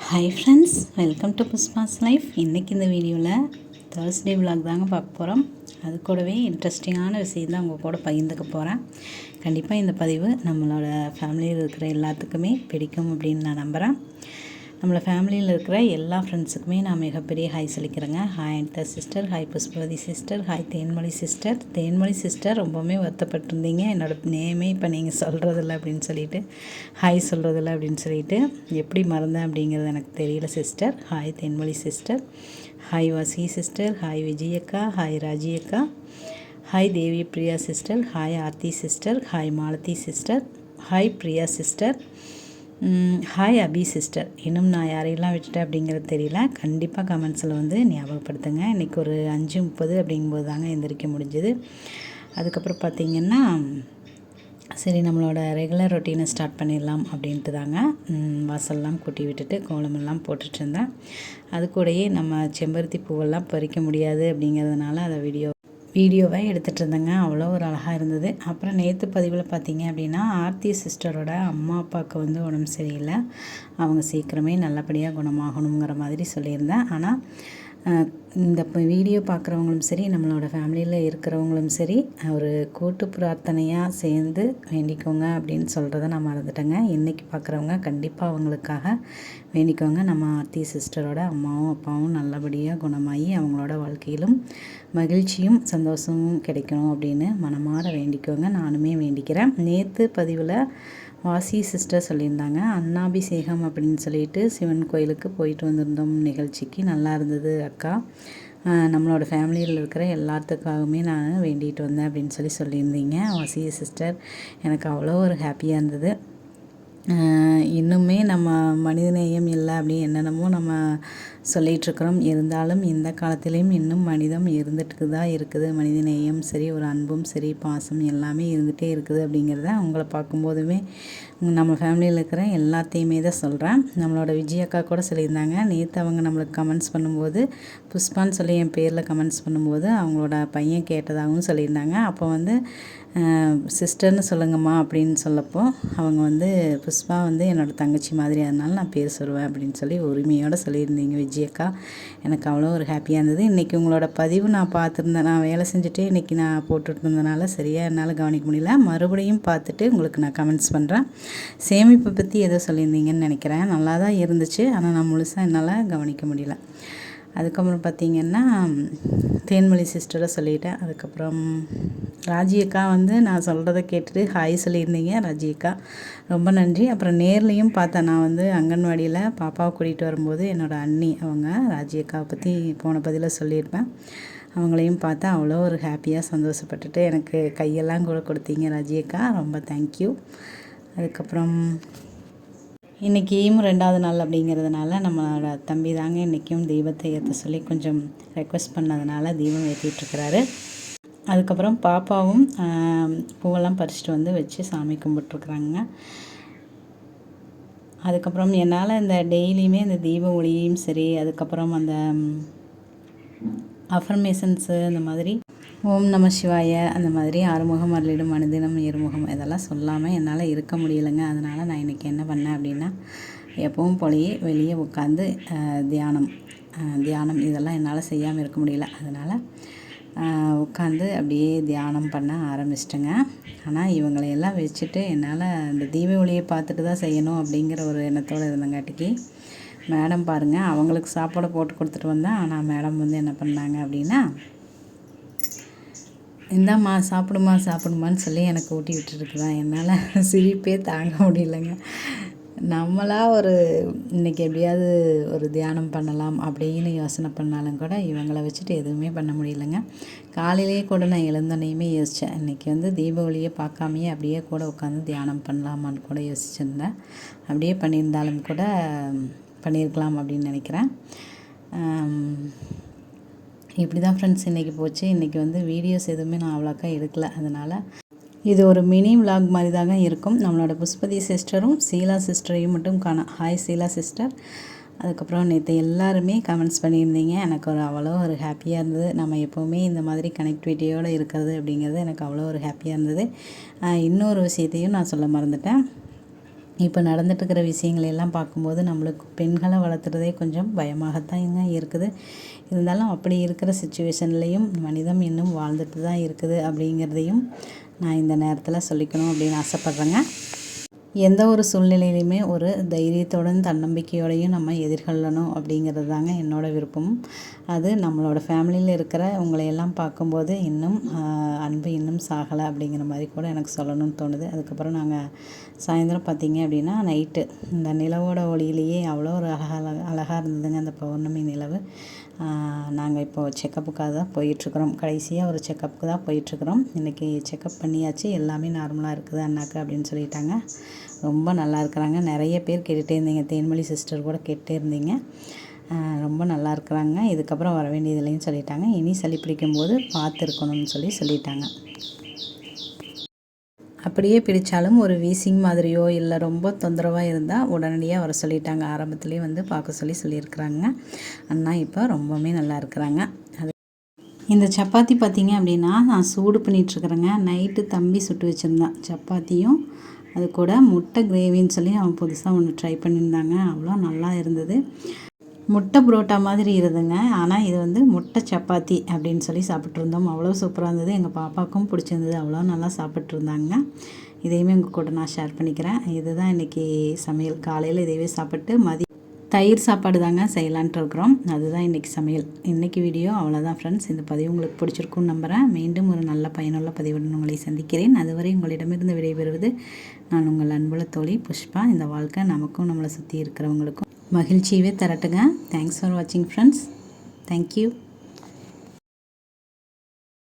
Hi friends, welcome to Pushpa's life. இன்றைக்கி இந்த வீடியோவில் தேர்ஸ்டே விலாக் தாங்க பார்க்க போகிறோம். அது கூடவே இன்ட்ரெஸ்டிங்கான விஷயம் தான் உங்கள் கூட பகிர்ந்துக்க போகிறேன். கண்டிப்பாக இந்த பதிவு நம்மளோட ஃபேமிலியில் இருக்கிற எல்லாத்துக்குமே பிடிக்கும் அப்படின்னு நான் நம்புகிறேன். நம்மளோட ஃபேமிலியில் இருக்கிற எல்லா ஃப்ரெண்ட்ஸுக்குமே நான் மிகப்பெரிய ஹாய் சொல்லிக்கிறேங்க. Hi Anitha sister, hi Pushpavathi sister, hi Thenmozhi sister. Thenmozhi sister ரொம்பவுமே வருத்தப்பட்டிருந்தீங்க, என்னோடய நேமே இப்போ நீங்கள் சொல்கிறதில்ல அப்படின்னு சொல்லிட்டு, ஹாய் சொல்கிறதில்ல அப்படின்னு சொல்லிட்டு எப்படி மறந்தேன் அப்படிங்கிறது எனக்கு தெரியல sister. Hi Thenmozhi sister, hi Vasi sister, hi விஜயக்கா, ஹாய் ராஜி அக்கா, hi Devi Priya sister, hi Aarthi sister, hi Malathi sister, hi Priya sister, hi Abi sister. இன்னும் நான் யாரையெல்லாம் விட்டுட்டேன் அப்படிங்கிறது தெரியல. கண்டிப்பாக கமெண்ட்ஸில் வந்து ஞாபகப்படுத்துங்க. இன்றைக்கி ஒரு 5:30 அப்படிங்கும்போது தாங்க எந்திரிக்க முடிஞ்சது. அதுக்கப்புறம் பார்த்திங்கன்னா சரி நம்மளோட ரெகுலர் ரொட்டீனை ஸ்டார்ட் பண்ணிடலாம் அப்படின்ட்டு தாங்க வாசல்லாம் கூட்டி விட்டுட்டு கோலமெல்லாம் போட்டுட்டு இருந்தேன். அது கூடயே நம்ம செம்பருத்தி பூவெல்லாம் பறிக்க முடியாது அப்படிங்கிறதுனால அதை வீடியோவை எடுத்துகிட்டு இருந்தேங்க. அவ்வளோ ஒரு அழகாக இருந்தது. அப்புறம் நேற்று பதிவில் பார்த்திங்க அப்படின்னா ஆர்த்தி சிஸ்டரோட அம்மா அப்பாவுக்கு வந்து உடம்பு சரியில்லை, அவங்க சீக்கிரமே நல்லபடியாக குணமாகணுங்கிற மாதிரி சொல்லியிருந்தேன். ஆனால் இந்த வீடியோ பார்க்குறவங்களும் சரி, நம்மளோட ஃபேமிலியில் இருக்கிறவங்களும் சரி, ஒரு கூட்டு பிரார்த்தனையாக சேர்ந்து வேண்டிக்கோங்க அப்படின்னு சொல்கிறத நான் மறந்துட்டேங்க. இன்றைக்கி பார்க்குறவங்க கண்டிப்பாக அவங்களுக்காக வேண்டிக்கோங்க. நம்ம ஆர்த்தி சிஸ்டரோட அம்மாவும் அப்பாவும் நல்லபடியாக குணமாகி அவங்களோட வாழ்க்கையிலும் மகிழ்ச்சியும் சந்தோஷமும் கிடைக்கணும் அப்படின்னு மனமாற வேண்டிக்கோங்க. நானுமே வேண்டிக்கிறேன். நேற்று பதிவில் வாசி சிஸ்டர் சொல்லியிருந்தாங்க, அன்னாபிஷேகம் அப்படின்னு சொல்லிட்டு சிவன் கோயிலுக்கு போயிட்டு வந்திருந்தோம் நிகழ்ச்சிக்கு. நல்லா இருந்தது அக்கா, நம்மளோட ஃபேமிலியில் இருக்கிற எல்லாத்துக்காகவுமே நான் வேண்டிகிட்டு வந்தேன் அப்படின்னு சொல்லியிருந்தீங்க வாசி சிஸ்டர். எனக்கு அவ்வளோ ஒரு ஹாப்பியாக இருந்தது. இன்னுமே நம்ம மனிதநேயம் இல்லை அப்படி என்னென்னமோ நம்ம சொல்லிகிட்ருக்குறோம். இருந்தாலும் இந்த காலத்துலேயும் இன்னும் மனிதம் இருந்துட்டு தான் இருக்குது. மனிதநேயம் சரி, ஒரு அன்பும் சரி, பாசம் எல்லாமே இருந்துகிட்டே இருக்குது அப்படிங்கிறத உங்களை பார்க்கும்போதுமே நம்ம ஃபேமிலியில் இருக்கிற எல்லாத்தையுமே தான் சொல்கிறேன். நம்மளோட விஜயக்கா கூட சொல்லியிருந்தாங்க, நேற்று அவங்க நம்மளுக்கு கமெண்ட்ஸ் பண்ணும்போது புஷ்பான்னு சொல்லி என் பேரில் கமெண்ட்ஸ் பண்ணும்போது அவங்களோட பையன் கேட்டதாகவும் சொல்லியிருந்தாங்க. அப்போ வந்து சிஸ்டர்னு சொல்லுங்கம்மா அப்படின்னு சொல்லப்போ அவங்க வந்து புஷ்பா வந்து என்னோடய தங்கச்சி மாதிரி, அதனால நான் பேர் சொல்லுவேன் அப்படின்னு சொல்லி உரிமையோடு சொல்லியிருந்தீங்க விஜயக்கா. எனக்கு அவ்வளோ ஒரு ஹாப்பியாக இருந்தது. இன்றைக்கி உங்களோட பதிவு நான் பார்த்துருந்தேன். நான் வேலை செஞ்சுட்டு இன்றைக்கி நான் போட்டுட்டு இருந்ததுனால சரியாக என்னால் கவனிக்க முடியல. மறுபடியும் பார்த்துட்டு உங்களுக்கு நான் கமெண்ட்ஸ் பண்ணுறேன். சேமிப்பை பற்றி ஏதோ சொல்லியிருந்தீங்கன்னு நினைக்கிறேன். நல்லா தான் இருந்துச்சு, ஆனால் நான் முழுசாக என்னால் கவனிக்க முடியல. அதுக்கப்புறம் பார்த்திங்கன்னா தேன்மொழி சிஸ்டரை சொல்லிட்டேன். அதுக்கப்புறம் ராஜி அக்கா வந்து நான் சொல்கிறத கேட்டுட்டு ஹாய் சொல்லியிருந்தீங்க. ராஜி அக்கா ரொம்ப நன்றி. அப்புறம் நேர்லேயும் பார்த்தேன். நான் வந்து அங்கன்வாடியில் பாப்பாவை கூட்டிகிட்டு வரும்போது என்னோடய அண்ணி அவங்க ராஜி அக்காவை பற்றி போன பதில் சொல்லியிருப்பேன். அவங்களையும் பார்த்தா அவ்வளோ ஒரு ஹாப்பியாக சந்தோஷப்பட்டுட்டு எனக்கு கையெல்லாம் கூட கொடுத்தீங்க ராஜி அக்கா, ரொம்ப தேங்க்யூ. அதுக்கப்புறம் இன்றைக்கியும் 2வது நாள் அப்படிங்கிறதுனால நம்மளோட தம்பி தாங்க இன்றைக்கும் தீபத்தை ஏற்ற சொல்லி கொஞ்சம் ரெக்வெஸ்ட் பண்ணதுனால தீபம் ஏற்றிட்டுருக்கிறாரு. அதுக்கப்புறம் பாப்பாவும் பூவெல்லாம் பறிச்சுட்டு வந்து வச்சு சாமி கும்பிட்ருக்குறாங்க. அதுக்கப்புறம் என்னால் இந்த டெய்லியுமே இந்த தீப ஒளியும் சரி, அதுக்கப்புறம் அந்த அஃபர்மேஷன்ஸு அந்த மாதிரி ஓம் நம சிவாய அந்த மாதிரி ஆறுமுகம் அருளிடும் மனிதனம் இருமுகம் இதெல்லாம் சொல்லாமல் என்னால் இருக்க முடியலைங்க. அதனால் நான் இன்றைக்கி என்ன பண்ணேன் அப்படின்னா, எப்பவும் போலயே வெளியே உட்காந்து தியானம் இதெல்லாம் என்னால் செய்யாமல் இருக்க முடியல. அதனால் உட்காந்து அப்படியே தியானம் பண்ண ஆரம்பிச்சிட்டேங்க. ஆனால் இவங்களையெல்லாம் வச்சுட்டு என்னால் இந்த தீப ஒளியை பார்த்துட்டு தான் செய்யணும் அப்படிங்கிற ஒரு எண்ணத்தோடு இருந்தங்காட்டிக்கு மேடம் பாருங்கள், அவங்களுக்கு சாப்பாடு போட்டு கொடுத்துட்டு வந்தேன். ஆனால் மேடம் வந்து என்ன பண்ணாங்க அப்படின்னா, இந்தாம்மா சாப்பிடுமான்னு சொல்லி எனக்கு ஊட்டி விட்டுருக்குதான். என்னால் சிரிப்பே தாங்க முடியலைங்க. நம்மளாக ஒரு இன்றைக்கி எப்படியாவது ஒரு தியானம் பண்ணலாம் அப்படின்னு யோசனை பண்ணாலும் கூட இவங்களை வச்சுட்டு எதுவுமே பண்ண முடியலைங்க. காலையிலேயே கூட நான் எழுந்தோன்னையுமே யோசித்தேன், இன்றைக்கி வந்து தீபாவளியை பார்க்காமையே அப்படியே கூட உட்காந்து தியானம் பண்ணலாமான்னு கூட யோசிச்சுருந்தேன். அப்படியே பண்ணியிருந்தாலும் கூட பண்ணியிருக்கலாம் அப்படின்னு நினைக்கிறேன். இப்படி தான் ஃப்ரெண்ட்ஸ் இன்றைக்கி போச்சு. இன்றைக்கி வந்து வீடியோஸ் எதுவுமே நான் அவ்வளோக்கா எடுக்கலை. அதனால் இது ஒரு மினி விலாக் மாதிரி தாங்க இருக்கும். நம்மளோட புஷ்பதி சிஸ்டரும் சீலா சிஸ்டரையும் மட்டும் காணோம். ஹாய் சீலா சிஸ்டர். அதுக்கப்புறம் நேற்று எல்லாருமே கமெண்ட்ஸ் பண்ணியிருந்தீங்க. எனக்கு அவ்வளோ ஒரு ஹாப்பியாக இருந்தது. நம்ம எப்போவுமே இந்த மாதிரி கனெக்டிவிட்டியோடு இருக்கிறது அப்படிங்கிறது எனக்கு அவ்வளோ ஒரு ஹாப்பியாக இருந்தது. இன்னொரு விஷயத்தையும் நான் சொல்ல மறந்துட்டேன். இப்போ நடந்துட்டுருக்கிற விஷயங்களை எல்லாம் பார்க்கும்போது நம்மளுக்கு பெண்களை வளர்த்துறதே கொஞ்சம் பயமாகத்தான் இருக்குது. இருந்தாலும் அப்படி இருக்கிற சுச்சுவேஷன்லேயும் மனிதம் இன்னும் வாழ்ந்துட்டு தான் இருக்குது அப்படிங்கிறதையும் நான் இந்த நேரத்தில் சொல்லிக்கணும் அப்படின்னு ஆசைப்பட்றேங்க. எந்த ஒரு சூழ்நிலையிலையுமே ஒரு தைரியத்தோடும் தன்னம்பிக்கையோடையும் நம்ம எதிர்கொள்ளணும் அப்படிங்கிறது தாங்க என்னோடய விருப்பமும். அது நம்மளோட ஃபேமிலியில் இருக்கிற உங்களையெல்லாம் பார்க்கும்போது இன்னும் அன்பு இன்னும் சாகலை அப்படிங்கிற மாதிரி கூட எனக்கு சொல்லணும்னு தோணுது. அதுக்கப்புறம் நாங்கள் சாயந்தரம் பார்த்திங்க அப்படின்னா நைட்டு இந்த நிலவோட ஒளியிலேயே அவ்வளோ ஒரு அழகாக இருந்ததுங்க அந்த பௌர்ணமி நிலவு. நாங்கள் இப்போது செக்கப்புக்காக தான் போயிட்டுருக்குறோம். கடைசியாக ஒரு செக்கப்புக்கு தான் போயிட்டுருக்குறோம். இன்றைக்கி செக்கப் பண்ணியாச்சு, எல்லாமே நார்மலாக இருக்குது அண்ணாக்கு அப்படின்னு சொல்லிட்டாங்க. ரொம்ப நல்லா இருக்கிறாங்க. நிறைய பேர் கேட்டுகிட்டே இருந்தீங்க, தேன்மொழி சிஸ்டர் கூட கேட்டே இருந்தீங்க. ரொம்ப நல்லா இருக்கிறாங்க. இதுக்கப்புறம் வர வேண்டியதில்லைன்னு சொல்லிட்டாங்க. இனி சளி பிடிக்கும்போது பார்த்துருக்கணும்னு சொல்லிட்டாங்க. அப்படியே பிடித்தாலும் ஒரு வீசிங் மாதிரியோ இல்லை ரொம்ப தொந்தரவாக இருந்தால் உடனடியாக வர சொல்லிட்டாங்க. ஆரம்பத்துலேயே வந்து பார்க்க சொல்லியிருக்கிறாங்க. அண்ணா இப்போ ரொம்பவுமே நல்லா இருக்கிறாங்க. இந்த சப்பாத்தி பார்த்திங்க அப்படின்னா நான் சூடு பண்ணிகிட்ருக்குறேங்க. நைட்டு தம்பி சுட்டு வச்சுருந்தான் சப்பாத்தியும் அது கூட முட்டை கிரேவின்னு சொல்லி அவன் புதுசாக ஒன்று ட்ரை பண்ணியிருந்தாங்க. அவ்வளோ நல்லா இருந்தது. முட்டை புரோட்டா மாதிரி இருந்துங்க. ஆனால் இது வந்து முட்டை சப்பாத்தி அப்படின்னு சொல்லி சாப்பிட்ருந்தோம். அவ்வளோ சூப்பராக இருந்தது. எங்கள் பாப்பாவுக்கும் பிடிச்சிருந்தது. அவ்வளோ நல்லா சாப்பிட்ருந்தாங்க. இதையுமே உங்கள் கூட நான் ஷேர் பண்ணிக்கிறேன். இதுதான் இன்றைக்கி சமையல். காலையில் இதையவே சாப்பிட்டு தயிர் சாப்பாடு தாங்க செய்யலான்ட்டு இருக்கிறோம். அதுதான் இன்றைக்கி சமையல். இன்றைக்கி வீடியோ அவ்வளோதான் ஃப்ரெண்ட்ஸ். இந்த பதிவு உங்களுக்கு பிடிச்சிருக்குன்னு நம்புகிறேன். மீண்டும் ஒரு நல்ல பயனுள்ள பதிவுடன் உங்களை சந்திக்கிறேன். அதுவரை உங்களிடமிருந்து விடைபெறுவது நான் உங்கள் அன்புள்ள தோழி புஷ்பா. இந்த வாழ்க்கை நமக்கும் நம்மளை சுற்றி இருக்கிறவங்களுக்கும் மகிழ்ச்சியவே தரட்டுங்க. தேங்க்ஸ் ஃபார் வாட்சிங் ஃப்ரெண்ட்ஸ். தேங்க்யூ.